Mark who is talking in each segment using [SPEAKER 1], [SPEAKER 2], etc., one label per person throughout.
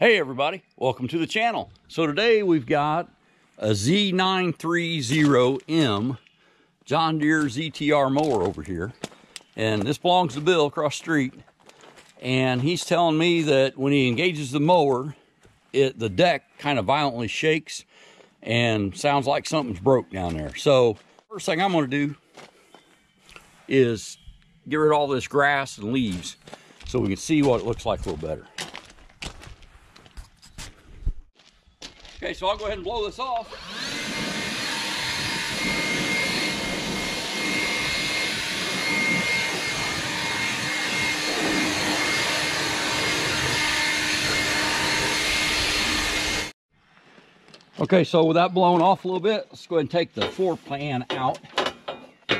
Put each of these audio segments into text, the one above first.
[SPEAKER 1] Hey everybody, welcome to the channel. So today we've got a Z930M John Deere ZTR mower over here. And this belongs to Bill across the street. And he's telling me that when he engages the mower, the deck kind of violently shakes and sounds like something's broke down there. So first thing I'm gonna do is get rid of all this grass and leaves so we can see what it looks like a little better. Okay, so I'll go ahead and blow this off. Okay, so with that blown off a little bit, let's go ahead and take the floor pan out so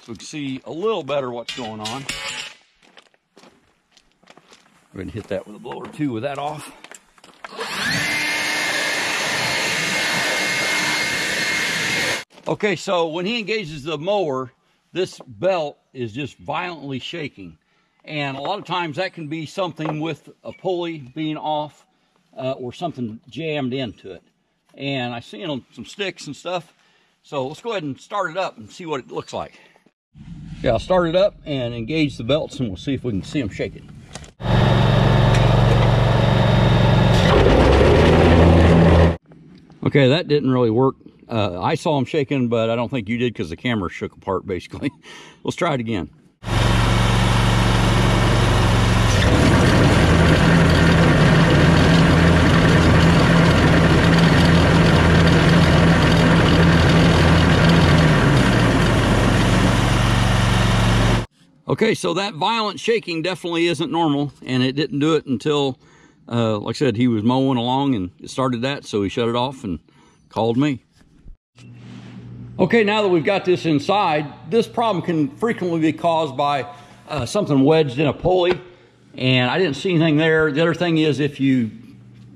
[SPEAKER 1] we can see a little better what's going on. Go ahead and hit that with a blower too with that off. Okay, so when he engages the mower, this belt is just violently shaking. And a lot of times that can be something with a pulley being off or something jammed into it. And I see some sticks and stuff. So let's go ahead and start it up and see what it looks like. Yeah, I'll start it up and engage the belts and we'll see if we can see them shaking. Okay, that didn't really work. I saw them shaking, but I don't think you did because the camera shook apart, basically. Let's try it again. Okay, so that violent shaking definitely isn't normal, and it didn't do it until, like I said, he was mowing along and it started that, so he shut it off and called me. Okay, now that we've got this inside, this problem can frequently be caused by something wedged in a pulley, and I didn't see anything there. The other thing is if you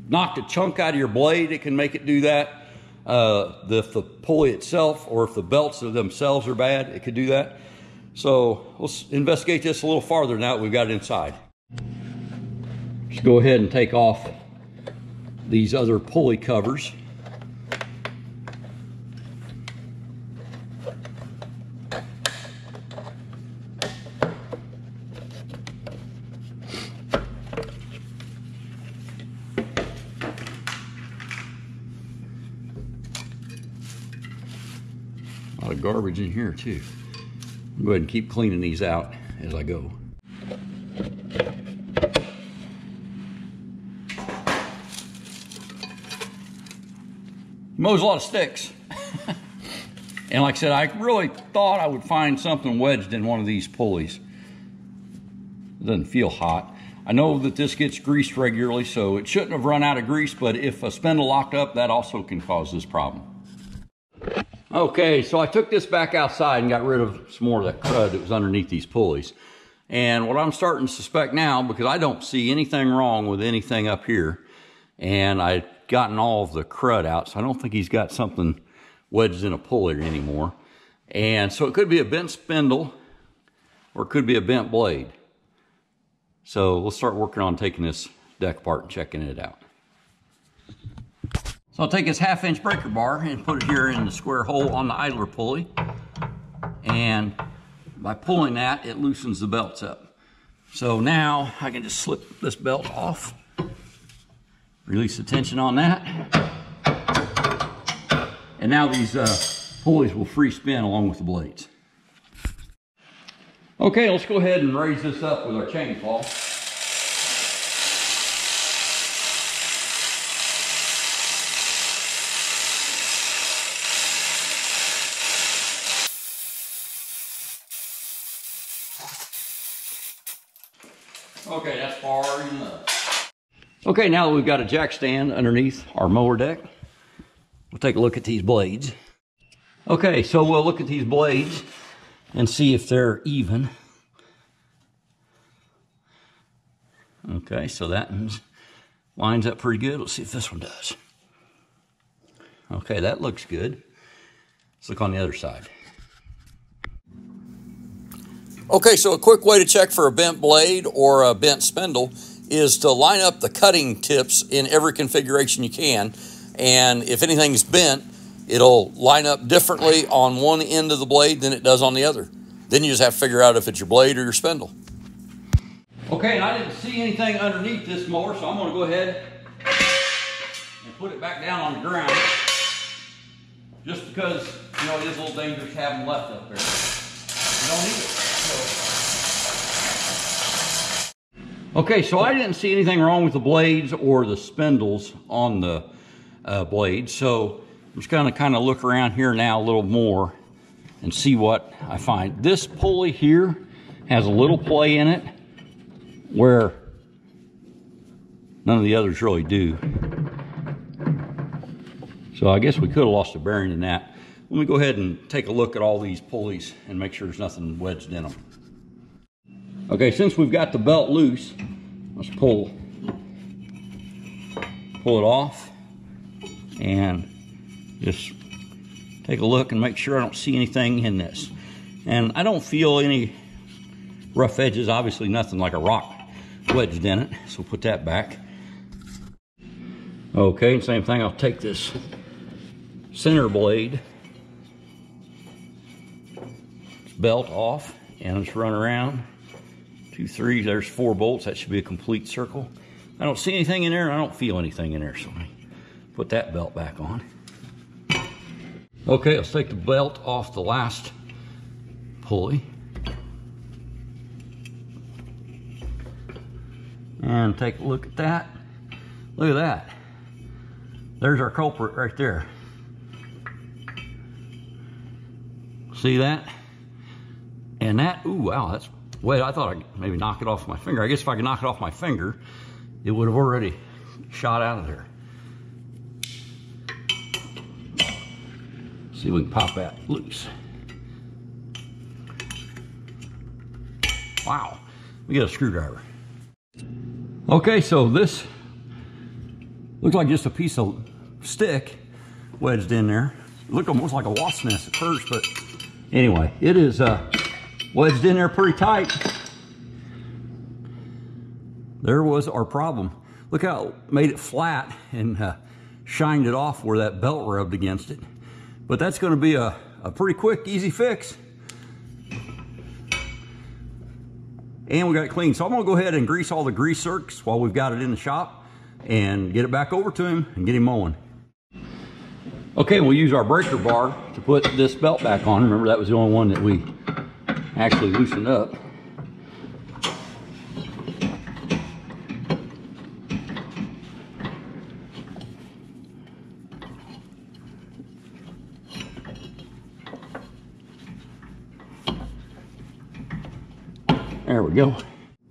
[SPEAKER 1] knocked a chunk out of your blade, it can make it do that. If the pulley itself or if the belts themselves are bad, it could do that. So let's investigate this a little farther now that we've got it inside. Just go ahead and take off these other pulley covers. A lot of garbage in here too. I'll go ahead and keep cleaning these out as I go. Mows a lot of sticks. And like I said, I really thought I would find something wedged in one of these pulleys. It doesn't feel hot. I know that this gets greased regularly, so it shouldn't have run out of grease, but if a spindle locked up, that also can cause this problem. Okay, so I took this back outside and got rid of some more of that crud that was underneath these pulleys. And what I'm starting to suspect now, because I don't see anything wrong with anything up here, and I've gotten all of the crud out, so I don't think he's got something wedged in a pulley anymore. And so it could be a bent spindle, or it could be a bent blade. So let's start working on taking this deck apart and checking it out. So I'll take this 1/2-inch breaker bar and put it here in the square hole on the idler pulley. And by pulling that, it loosens the belts up. So now I can just slip this belt off, release the tension on that. And now these pulleys will free spin along with the blades. Okay, let's go ahead and raise this up with our chain claw. Okay, that's far enough. Okay, now that we've got a jack stand underneath our mower deck, we'll take a look at these blades. Okay, so we'll look at these blades and see if they're even. Okay, so that lines up pretty good. Let's see if this one does. Okay, that looks good. Let's look on the other side. Okay, so a quick way to check for a bent blade or a bent spindle
[SPEAKER 2] is to line up the cutting tips in every configuration you can. And if anything's bent, it'll line up differently on one end of the blade than it does on the other. Then you just have to figure out if it's your blade or your spindle.
[SPEAKER 1] Okay, and I didn't see anything underneath this mower, so I'm going to go ahead and put it back down on the ground. Just because, you know, it is a little dangerous to have them left up there. You don't need it. Okay, so I didn't see anything wrong with the blades or the spindles on the blades, so I'm just going to kind of look around here now a little more and see what I find. This pulley here has a little play in it where none of the others really do. So I guess we could have lost a bearing in that. Let me go ahead and take a look at all these pulleys and make sure there's nothing wedged in them. Okay, since we've got the belt loose, let's pull it off and just take a look and make sure I don't see anything in this. And I don't feel any rough edges, obviously nothing like a rock wedged in it, so put that back. Okay, same thing, I'll take this center blade belt off and just run around. 2, 3, there's 4 bolts, that should be a complete circle. I don't see anything in there and I don't feel anything in there, so let me put that belt back on. Okay, let's take the belt off the last pulley. And take a look at that. Look at that. There's our culprit right there. See that? And that, ooh, wow, that's, wait, I thought I'd maybe knock it off my finger. I guess if I could knock it off my finger, it would have already shot out of there. See if we can pop that loose. Wow, we got a screwdriver. Okay, so this looks like just a piece of stick wedged in there. It looked almost like a wasp nest at first, but anyway, it is wedged in there pretty tight. There was our problem. Look how it made it flat and shined it off where that belt rubbed against it. But that's going to be a pretty quick, easy fix. And we got it clean. So I'm going to go ahead and grease all the grease zerks while we've got it in the shop and get it back over to him and get him mowing. Okay, we'll use our breaker bar to put this belt back on. Remember, that was the only one that we actually loosened up. There we go.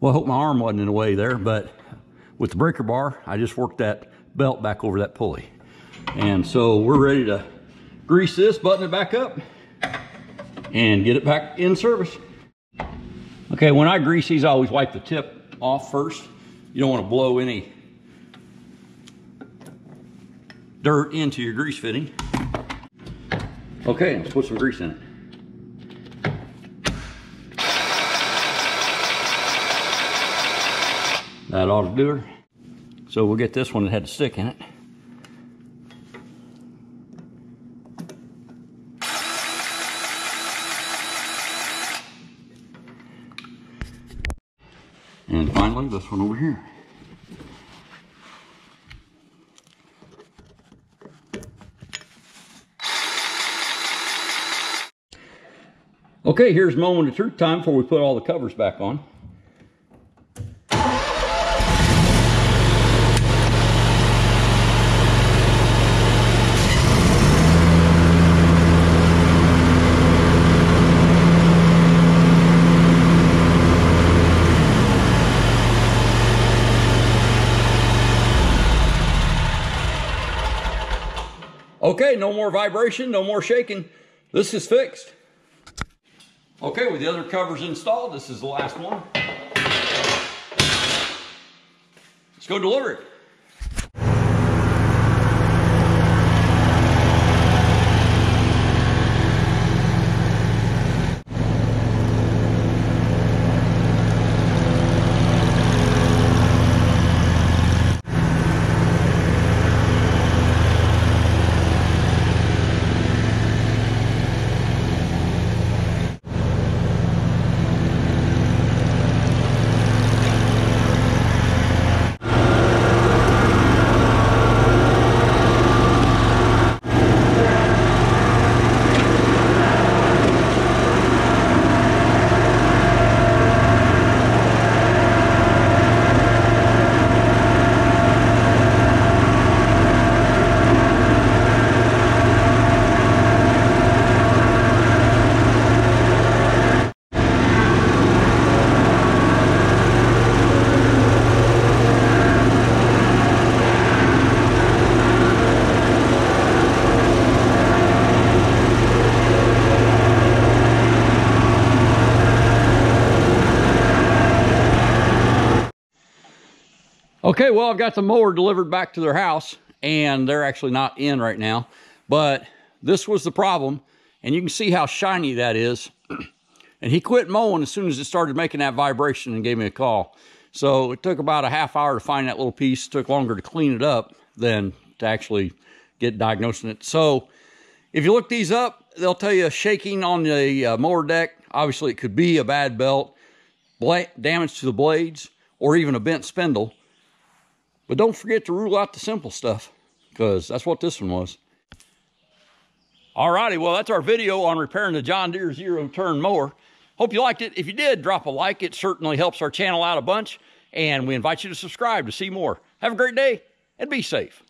[SPEAKER 1] Well, I hope my arm wasn't in the way there, but with the breaker bar, I just worked that belt back over that pulley. And so we're ready to grease this, button it back up, and get it back in service. Okay, when I grease these, I always wipe the tip off first. You don't want to blow any dirt into your grease fitting. Okay, let's put some grease in it. That ought to do her. So we'll get this one that had the stick in it. And finally, this one over here. Okay, here's a moment of truth time before we put all the covers back on. Okay, no more vibration, no more shaking. This is fixed. Okay, with the other covers installed, this is the last one. Let's go deliver it. Okay, well, I've got the mower delivered back to their house, and they're actually not in right now, but this was the problem, and you can see how shiny that is. And he quit mowing as soon as it started making that vibration and gave me a call. So it took about a half hour to find that little piece. It took longer to clean it up than to actually get diagnosing it. So if you look these up, they'll tell you shaking on the mower deck. Obviously, it could be a bad belt, damage to the blades, or even a bent spindle. But don't forget to rule out the simple stuff, because that's what this one was. Alrighty, well, that's our video on repairing the John Deere zero-turn mower. Hope you liked it. If you did, drop a like. It certainly helps our channel out a bunch. And we invite you to subscribe to see more. Have a great day and be safe.